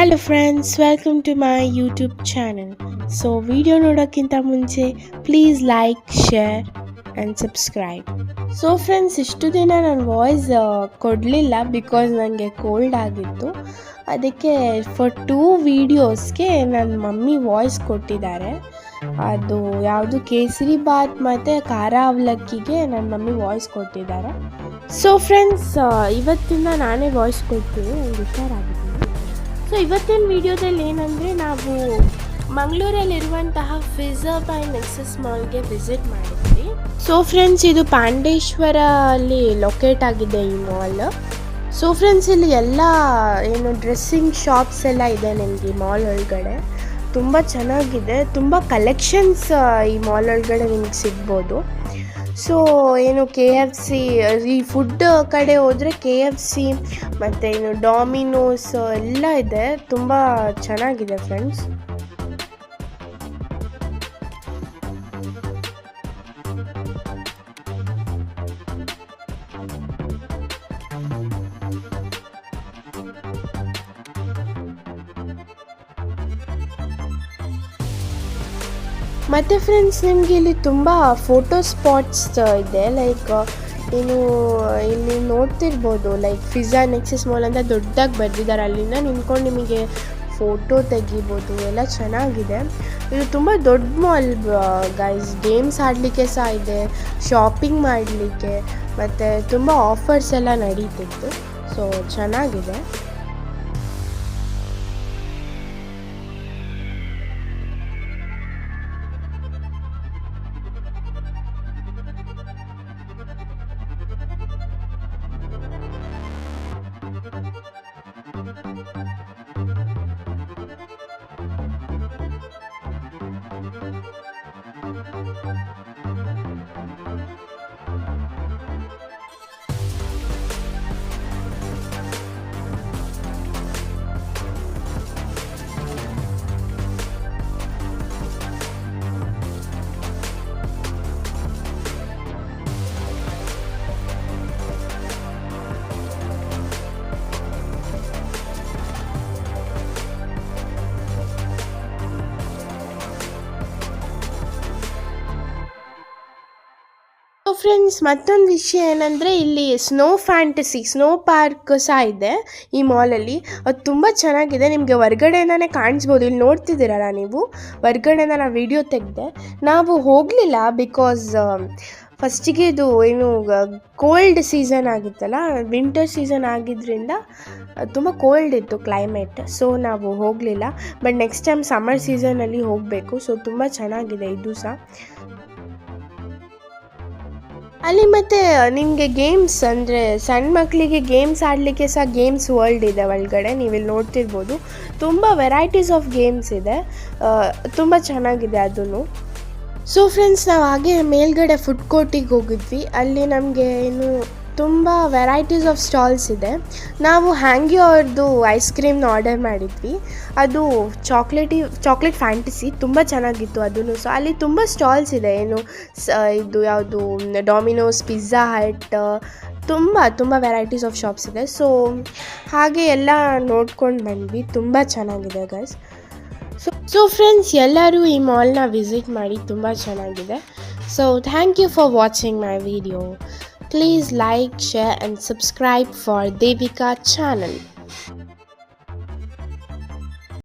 Hello friends, welcome to my YouTube channel. So video ನೋಡೋಕ್ಕಿಂತ ಮುಂಚೆ please like, share and subscribe. So friends, ಇಷ್ಟು ದಿನ ನಾನು voice ಕೊಡಲಿಲ್ಲ because ನನಗೆ ಕೋಲ್ಡ್ ಆಗಿತ್ತು. ಅದಕ್ಕೆ ಫಾರ್ 2 ವೀಡಿಯೋಸ್ಗೆ ನನ್ನ ಮಮ್ಮಿ ವಾಯ್ಸ್ ಕೊಟ್ಟಿದ್ದಾರೆ. ಅದು ಯಾವುದು ಕೇಸರಿ ಬಾತ್ ಮತ್ತು ಖಾರ ಅವಲಕ್ಕಿಗೆ ನನ್ನ ಮಮ್ಮಿ ವಾಯ್ಸ್ ಕೊಟ್ಟಿದ್ದಾರೆ. ಸೊ ಫ್ರೆಂಡ್ಸ್, ಇವತ್ತಿಂದ ನಾನೇ ವಾಯ್ಸ್ ಕೊಡ್ತೀನಿ, ನನಗೆ ಹುಷಾರಾಗಿದ್ದೀನಿ. ಸೊ ಇವತ್ತಿನ ವಿಡಿಯೋದಲ್ಲಿ ಏನಂದರೆ, ನಾವು ಮಂಗಳೂರಲ್ಲಿರುವಂತಹ ಫಿಝರ್ ಬೈ ನೆಕ್ಸಸ್ ಮಾಲ್ಗೆ ವಿಸಿಟ್ ಮಾಡಿದ್ವಿ. ಸೊ ಫ್ರೆಂಡ್ಸ್, ಇದು ಪಾಂಡೇಶ್ವರ ಅಲ್ಲಿ ಲೊಕೇಟ್ ಆಗಿದೆ ಈ ಮಾಲ್. ಸೊ ಫ್ರೆಂಡ್ಸ್, ಇಲ್ಲಿ ಎಲ್ಲ ಡ್ರೆಸ್ಸಿಂಗ್ ಶಾಪ್ಸ್ ಎಲ್ಲ ಇದೆ ನಿಮಗೆ ಈ ಮಾಲ್ ಒಳಗಡೆ. ತುಂಬ ಚೆನ್ನಾಗಿದೆ, ತುಂಬ ಕಲೆಕ್ಷನ್ಸ್ ಈ ಮಾಲ್ ಒಳಗಡೆ ನಿಮಗೆ ಸಿಗ್ಬೋದು. ಸೊ KFC, ಈ ಫುಡ್ ಕಡೆ ಹೋದರೆ KFC ಮತ್ತು ಡಾಮಿನೋಸ್ ಎಲ್ಲ ಇದೆ. ತುಂಬ ಚೆನ್ನಾಗಿದೆ ಫ್ರೆಂಡ್ಸ್. ಮತ್ತು ಫ್ರೆಂಡ್ಸ್, ನಿಮಗೆ ಇಲ್ಲಿ ತುಂಬ ಫೋಟೋ ಸ್ಪಾಟ್ಸ್ ಇದೆ. ಲೈಕ್ ಇಲ್ಲಿ ನೋಡ್ತಿರ್ಬೋದು, ಲೈಕ್ ಫಿಝಾ ನೆಕ್ಸಸ್ ಮಾಲ್ ಅಂತ ದೊಡ್ಡದಾಗಿ ಬರೆದಿದ್ದಾರೆ. ಅಲ್ಲಿಂದ ನಿಂತ್ಕೊಂಡು ನಿಮಗೆ ಫೋಟೋ ತೆಗಿಬೋದು, ಎಲ್ಲ ಚೆನ್ನಾಗಿದೆ. ಇದು ತುಂಬ ದೊಡ್ಡ ಮಾಲ್ ಗೈಸ್. ಗೇಮ್ಸ್ ಆಡಲಿಕ್ಕೆ ಸಹ ಇದೆ, ಶಾಪಿಂಗ್ ಮಾಡಲಿಕ್ಕೆ, ಮತ್ತು ತುಂಬ ಆಫರ್ಸ್ ಎಲ್ಲ ನಡೀತಿತ್ತು. ಸೊ ಚೆನ್ನಾಗಿದೆ. ಫ್ರೆಂಡ್ಸ್, ಮತ್ತೊಂದು ವಿಷಯ ಏನಂದರೆ, ಇಲ್ಲಿ ಸ್ನೋ ಪಾರ್ಕ್ ಸಹ ಇದೆ ಈ ಮಾಲಲ್ಲಿ. ಅದು ತುಂಬ ಚೆನ್ನಾಗಿದೆ. ನಿಮಗೆ ಹೊರ್ಗಡೆಯಿಂದನೇ ಕಾಣಿಸ್ಬೋದು. ಇಲ್ಲಿ ನೋಡ್ತಿದ್ದೀರಲ್ಲ ನೀವು, ಹೊರ್ಗಡೆಯಿಂದ ನಾನು ವಿಡಿಯೋ ತೆಗೆದೆ. ನಾವು ಹೋಗಲಿಲ್ಲ ಬಿಕಾಸ್ ಫಸ್ಟಿಗೆ ಇದು ಕೋಲ್ಡ್ ಸೀಸನ್ ಆಗಿತ್ತಲ್ಲ, ವಿಂಟರ್ ಸೀಸನ್ ಆಗಿದ್ದರಿಂದ ತುಂಬ ಕೋಲ್ಡ್ ಇತ್ತು ಕ್ಲೈಮೇಟ್. ಸೊ ನಾವು ಹೋಗಲಿಲ್ಲ. ಬಟ್ ನೆಕ್ಸ್ಟ್ ಟೈಮ್ ಸಮ್ಮರ್ ಸೀಸನಲ್ಲಿ ಹೋಗಬೇಕು. ಸೊ ತುಂಬ ಚೆನ್ನಾಗಿದೆ ಇದು ಸಹ. ಅಲ್ಲಿ ಮತ್ತು ನಿಮಗೆ ಗೇಮ್ಸ್, ಅಂದರೆ ಸಣ್ಣ ಮಕ್ಕಳಿಗೆ ಗೇಮ್ಸ್ ಆಡಲಿಕ್ಕೆ ಸಹ ಗೇಮ್ಸ್ ವರ್ಲ್ಡ್ ಇದೆ ಒಳಗಡೆ. ನೀವಿಲ್ಲಿ ನೋಡ್ತಿರ್ಬೋದು, ತುಂಬ ವೆರೈಟೀಸ್ ಆಫ್ ಗೇಮ್ಸ್ ಇದೆ. ತುಂಬ ಚೆನ್ನಾಗಿದೆ ಅದೂ. ಸೊ ಫ್ರೆಂಡ್ಸ್, ನಾವು ಹಾಗೆ ಮೇಲ್ಗಡೆ ಫುಡ್ ಕೋರ್ಟಿಗೆ ಹೋಗಿದ್ವಿ. ಅಲ್ಲಿ ನಮಗೆ ತುಂಬ ವೆರೈಟೀಸ್ ಆಫ್ ಸ್ಟಾಲ್ಸ್ ಇದೆ. ನಾವು ಹ್ಯಾಂಗಿ ಅವ್ರದ್ದು ಐಸ್ ಕ್ರೀಮ್ನ ಆರ್ಡರ್ ಮಾಡಿದ್ವಿ. ಅದು ಚಾಕ್ಲೇಟ್ ಫ್ಯಾಂಟಸಿ ತುಂಬ ಚೆನ್ನಾಗಿತ್ತು ಅದೂ ಸಹ. ಅಲ್ಲಿ ತುಂಬ ಸ್ಟಾಲ್ಸ್ ಇದೆ. ಇದು ಯಾವುದು ಡಾಮಿನೋಸ್, ಪಿಜ್ಜಾ ಹಟ್, ತುಂಬ ವೆರೈಟೀಸ್ ಆಫ್ ಶಾಪ್ಸ್ ಇದೆ. ಸೊ ಹಾಗೆ ಎಲ್ಲ ನೋಡ್ಕೊಂಡು ಬಂದ್ವಿ. ತುಂಬ ಚೆನ್ನಾಗಿದೆ ಗೈಸ್. ಸೊ ಫ್ರೆಂಡ್ಸ್, ಎಲ್ಲರೂ ಈ ಮಾಲ್ನ ವಿಸಿಟ್ ಮಾಡಿ, ತುಂಬ ಚೆನ್ನಾಗಿದೆ. So thank you for watching my video. Please like, share and subscribe for Devika channel.